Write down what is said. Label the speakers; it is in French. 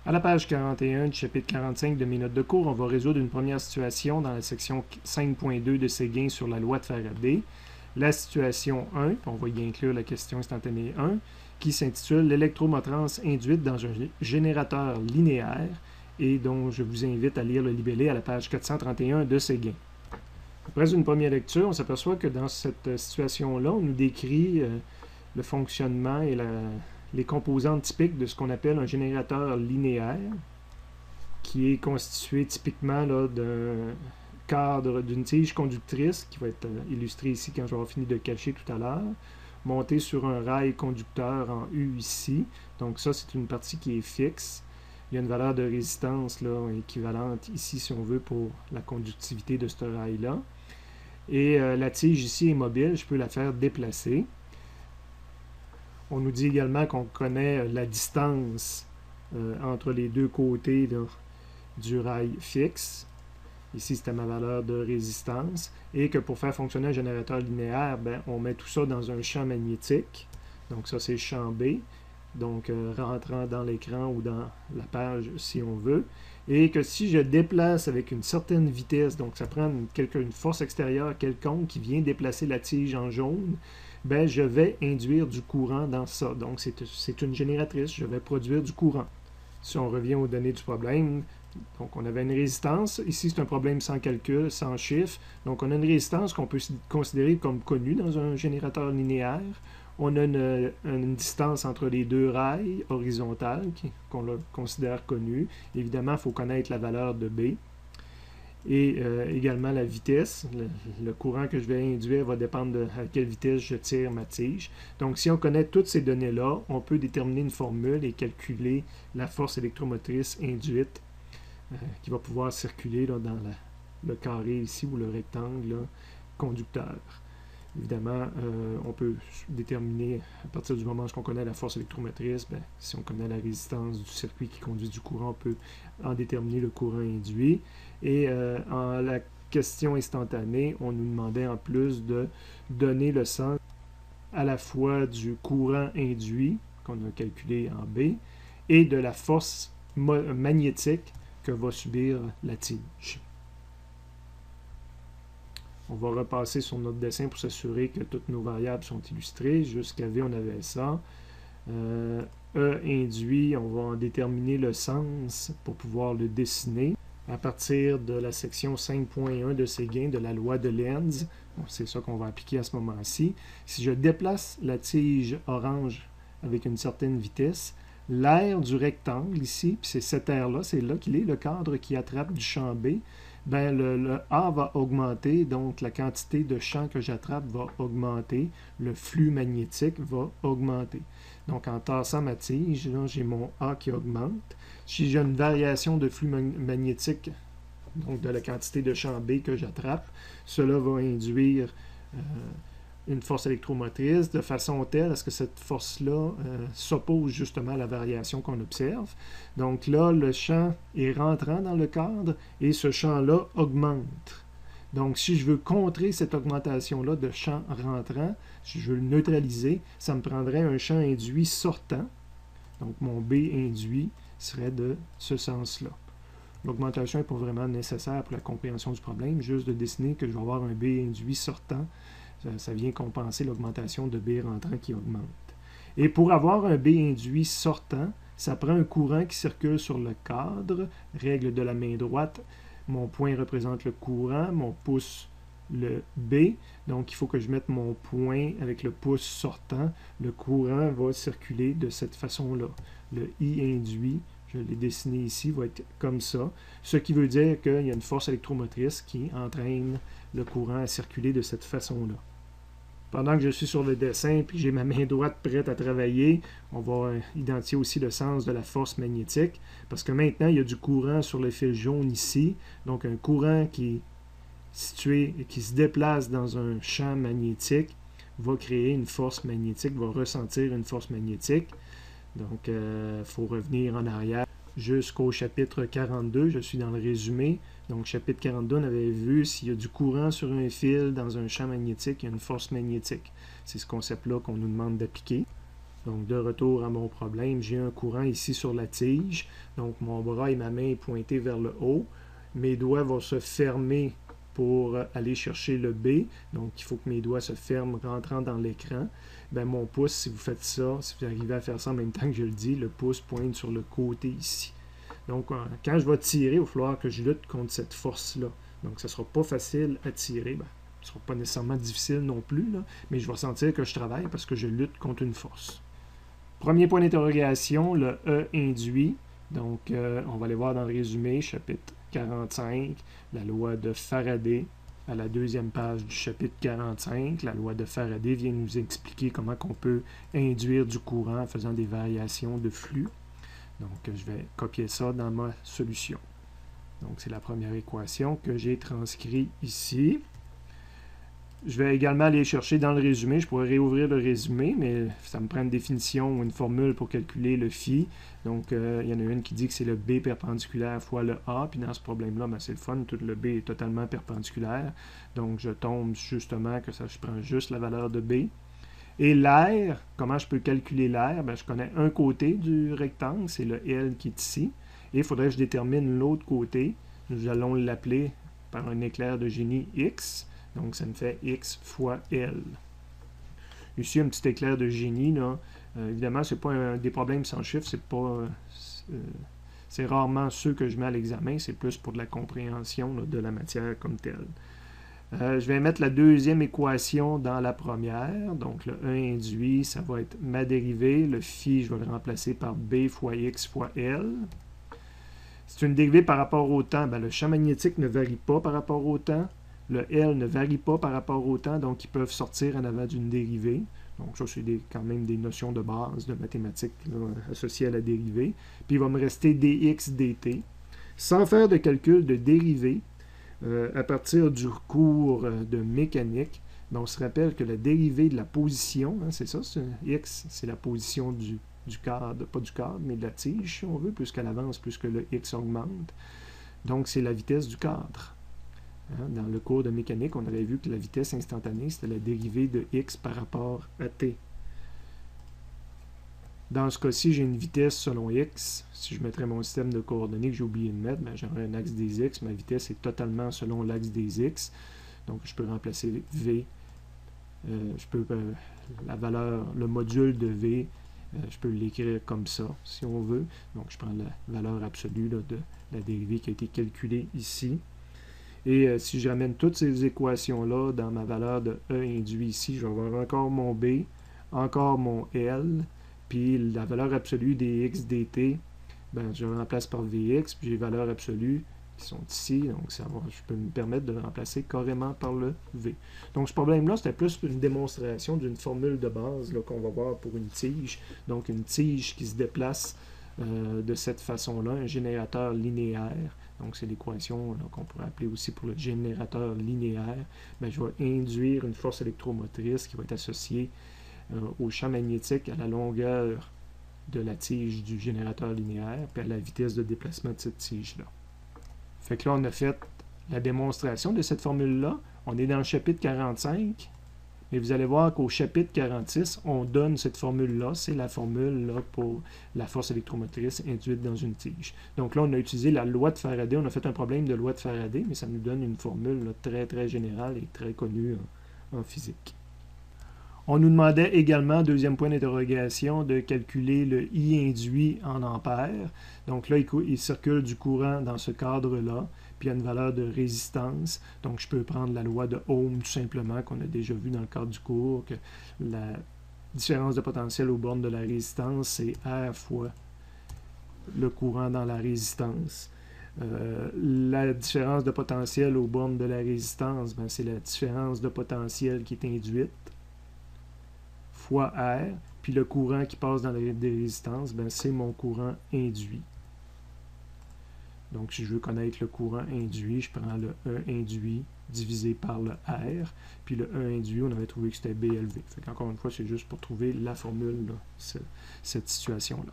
Speaker 1: À la page 41 du chapitre 45 de mes notes de cours, on va résoudre une première situation dans la section 5.2 de Séguin sur la loi de Faraday. La situation 1, puis on va y inclure la question instantanée 1, qui s'intitule « L'électromotrance induite dans un générateur linéaire » et dont je vous invite à lire le libellé à la page 431 de Séguin. Après une première lecture, on s'aperçoit que dans cette situation-là, on nous décrit le fonctionnement et les composantes typiques de ce qu'on appelle un générateur linéaire, qui est constitué typiquement d'un cadre d'une tige conductrice, qui va être illustrée ici quand j'aurai fini de cacher tout à l'heure, monté sur un rail conducteur en U ici. Donc ça, c'est une partie qui est fixe. Il y a une valeur de résistance là, équivalente ici, si on veut, pour la conductivité de ce rail-là. Et la tige ici est mobile, je peux la faire déplacer. On nous dit également qu'on connaît la distance entre les deux côtés là, du rail fixe. Ici, c'était ma valeur de résistance. Et que pour faire fonctionner un générateur linéaire, ben, on met tout ça dans un champ magnétique. Donc ça, c'est le champ B. Donc rentrant dans l'écran ou dans la page si on veut. Et que si je déplace avec une certaine vitesse, donc ça prend une force extérieure quelconque qui vient déplacer la tige en jaune, ben, je vais induire du courant dans ça. Donc, c'est une génératrice, je vais produire du courant. Si on revient aux données du problème, donc on avait une résistance. Ici, c'est un problème sans calcul, sans chiffre. Donc, on a une résistance qu'on peut considérer comme connue dans un générateur linéaire. On a une distance entre les deux rails horizontales qu'on considère connue. Évidemment, il faut connaître la valeur de B. Et également la vitesse. Le courant que je vais induire va dépendre de à quelle vitesse je tire ma tige. Donc, si on connaît toutes ces données-là, on peut déterminer une formule et calculer la force électromotrice induite qui va pouvoir circuler là, dans le carré ici ou le rectangle là, conducteur. Évidemment, on peut déterminer, à partir du moment où on connaît la force électromotrice, ben, si on connaît la résistance du circuit qui conduit du courant, on peut en déterminer le courant induit. Et en la question instantanée, on nous demandait en plus de donner le sens à la fois du courant induit, qu'on a calculé en B, et de la force magnétique que va subir la tige. On va repasser sur notre dessin pour s'assurer que toutes nos variables sont illustrées. Jusqu'à V, on avait ça. E induit, on va en déterminer le sens pour pouvoir le dessiner. À partir de la section 5.1 de Séguin de la loi de Lenz, bon, c'est ça qu'on va appliquer à ce moment-ci. Si je déplace la tige orange avec une certaine vitesse, l'aire du rectangle ici, puis c'est cette aire-là, c'est là qu'il est, le cadre qui attrape du champ B, ben le A va augmenter, donc la quantité de champ que j'attrape va augmenter, le flux magnétique va augmenter. Donc en tassant ma tige, là j'ai mon A qui augmente. Si j'ai une variation de flux magnétique, donc de la quantité de champ B que j'attrape, cela va induire une force électromotrice de façon telle à ce que cette force-là s'oppose justement à la variation qu'on observe. Donc là, le champ est rentrant dans le cadre et ce champ-là augmente. Donc si je veux contrer cette augmentation-là de champ rentrant, si je veux le neutraliser, ça me prendrait un champ induit sortant. Donc mon B induit serait de ce sens-là. L'augmentation n'est pas vraiment nécessaire pour la compréhension du problème, juste de dessiner que je vais avoir un B induit sortant. Ça vient compenser l'augmentation de B rentrant qui augmente. Et pour avoir un B induit sortant, ça prend un courant qui circule sur le cadre, règle de la main droite. Mon point représente le courant, mon pouce le B. Donc, il faut que je mette mon point avec le pouce sortant. Le courant va circuler de cette façon-là. Le I induit, je l'ai dessiné ici, va être comme ça. Ce qui veut dire qu'il y a une force électromotrice qui entraîne le courant à circuler de cette façon-là. Pendant que je suis sur le dessin puis j'ai ma main droite prête à travailler, on va identifier aussi le sens de la force magnétique parce que maintenant, il y a du courant sur le fil jaune ici. Donc, un courant qui est situé et qui se déplace dans un champ magnétique va créer une force magnétique, va ressentir une force magnétique. Donc, il faut revenir en arrière jusqu'au chapitre 42. Je suis dans le résumé. Donc, chapitre 42, on avait vu s'il y a du courant sur un fil dans un champ magnétique, il y a une force magnétique. C'est ce concept-là qu'on nous demande d'appliquer. Donc, de retour à mon problème, j'ai un courant ici sur la tige. Donc, mon bras et ma main sont pointés vers le haut. Mes doigts vont se fermer pour aller chercher le B. Donc, il faut que mes doigts se ferment rentrant dans l'écran. Ben, mon pouce, si vous faites ça, si vous arrivez à faire ça en même temps que je le dis, le pouce pointe sur le côté ici. Donc, quand je vais tirer, il va falloir que je lutte contre cette force-là. Donc, ça ne sera pas facile à tirer. Ben, ce ne sera pas nécessairement difficile non plus, là, mais je vais sentir que je travaille parce que je lutte contre une force. Premier point d'interrogation, le E induit. Donc, on va aller voir dans le résumé, chapitre 45, la loi de Faraday. À la deuxième page du chapitre 45, la loi de Faraday vient nous expliquer comment on peut induire du courant en faisant des variations de flux. Donc, je vais copier ça dans ma solution. Donc, c'est la première équation que j'ai transcrite ici. Je vais également aller chercher dans le résumé. Je pourrais réouvrir le résumé, mais ça me prend une définition ou une formule pour calculer le phi. Donc, il y en a une qui dit que c'est le B perpendiculaire fois le A. Puis dans ce problème-là, ben, c'est le fun. Tout le B est totalement perpendiculaire. Donc, je tombe justement que ça, je prends juste la valeur de B. Et l'air, comment je peux calculer l'air? Ben, je connais un côté du rectangle, c'est le L qui est ici. Et il faudrait que je détermine l'autre côté. Nous allons l'appeler par un éclair de génie X. Donc, ça me fait X fois L. Ici, un petit éclair de génie. Là. Évidemment, ce n'est pas des problèmes sans chiffres. C'est rarement ceux que je mets à l'examen. C'est plus pour de la compréhension là, de la matière comme telle. Je vais mettre la deuxième équation dans la première. Donc, le E induit, ça va être ma dérivée. Le phi, je vais le remplacer par B fois X fois L. C'est une dérivée par rapport au temps. Ben, le champ magnétique ne varie pas par rapport au temps. Le L ne varie pas par rapport au temps, donc ils peuvent sortir en avant d'une dérivée. Donc ça, c'est quand même des notions de base de mathématiques là, associées à la dérivée. Puis il va me rester dx dt. Sans faire de calcul de dérivée, à partir du cours de mécanique, ben, on se rappelle que la dérivée de la position, hein, c'est ça, x, c'est la position du cadre, pas du cadre, mais de la tige, si on veut, plus qu'elle avance, plus que le x augmente. Donc c'est la vitesse du cadre. Dans le cours de mécanique, on avait vu que la vitesse instantanée, c'était la dérivée de x par rapport à t. Dans ce cas-ci, j'ai une vitesse selon x. Si je mettrais mon système de coordonnées que j'ai oublié de mettre, ben, j'aurais un axe des x. Ma vitesse est totalement selon l'axe des x. Donc, je peux remplacer v. La valeur, le module de v, je peux l'écrire comme ça, si on veut. Donc, je prends la valeur absolue là, de la dérivée qui a été calculée ici. Et si je ramène toutes ces équations-là dans ma valeur de E induit ici, je vais avoir encore mon B, encore mon L, puis la valeur absolue des x dt, ben, je le remplace par Vx, puis j'ai les valeurs absolues qui sont ici, donc je peux me permettre de le remplacer carrément par le V. Donc ce problème-là, c'était plus une démonstration d'une formule de base qu'on va voir pour une tige. Donc une tige qui se déplace de cette façon-là, un générateur linéaire. Donc, c'est l'équation qu'on pourrait appeler aussi pour le générateur linéaire. Ben, je vais induire une force électromotrice qui va être associée au champ magnétique à la longueur de la tige du générateur linéaire, puis à la vitesse de déplacement de cette tige-là. Fait que là, on a fait la démonstration de cette formule-là. On est dans le chapitre 45. Mais vous allez voir qu'au chapitre 46, on donne cette formule-là. C'est la formule là, pour la force électromotrice induite dans une tige. Donc là, on a utilisé la loi de Faraday. On a fait un problème de loi de Faraday, mais ça nous donne une formule là, très, très générale et très connue en physique. On nous demandait également, deuxième point d'interrogation, de calculer le I induit en ampères. Donc là, il circule du courant dans ce cadre-là. Puis il y a une valeur de résistance. Donc je peux prendre la loi de Ohm tout simplement, qu'on a déjà vu dans le cadre du cours, que la différence de potentiel aux bornes de la résistance, c'est R fois le courant dans la résistance. La différence de potentiel aux bornes de la résistance, ben, c'est la différence de potentiel qui est induite fois R. Puis le courant qui passe dans la résistance, ben, c'est mon courant induit. Donc, si je veux connaître le courant induit, je prends le E induit divisé par le R. Puis le E induit, on avait trouvé que c'était BLV. Fait qu'encore une fois, c'est juste pour trouver la formule, là, cette situation-là.